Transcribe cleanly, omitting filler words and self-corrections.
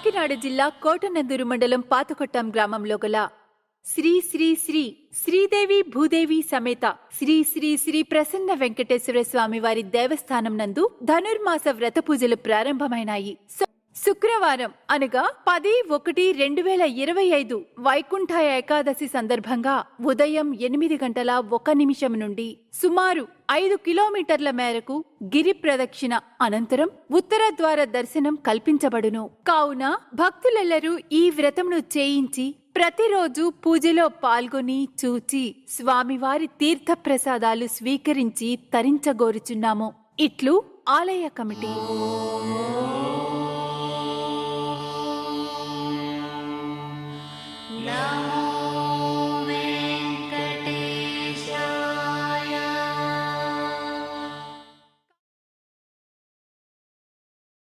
కాకినాడ జిల్లా కోటనందూరు మండలం పాతకొట్టం గ్రామంలో గల శ్రీ శ్రీ శ్రీ శ్రీదేవి భూదేవి సమేత శ్రీ శ్రీ శ్రీ ప్రసన్న వెంకటేశ్వర స్వామి వారి దేవస్థానం నందు ధనుర్మాస వ్రత పూజలు ప్రారంభమైనాయి. శుక్రవారం అనగా 10/1/2025 వైకుంఠ ఏకాదశి సందర్భంగా ఉదయం 8:01 నుండి సుమారు 5 కిలోమీటర్ల మేరకు గిరి ప్రదక్షిణ అనంతరం ఉత్తర ద్వార దర్శనం కల్పించబడును. కావున భక్తులెల్లరూ ఈ వ్రతమును చేయించి ప్రతిరోజు పూజలో పాల్గొని చూచి స్వామివారి తీర్థ ప్రసాదాలు స్వీకరించి తరించగోరుచున్నాము. ఇట్లు ఆలయ కమిటీ. No.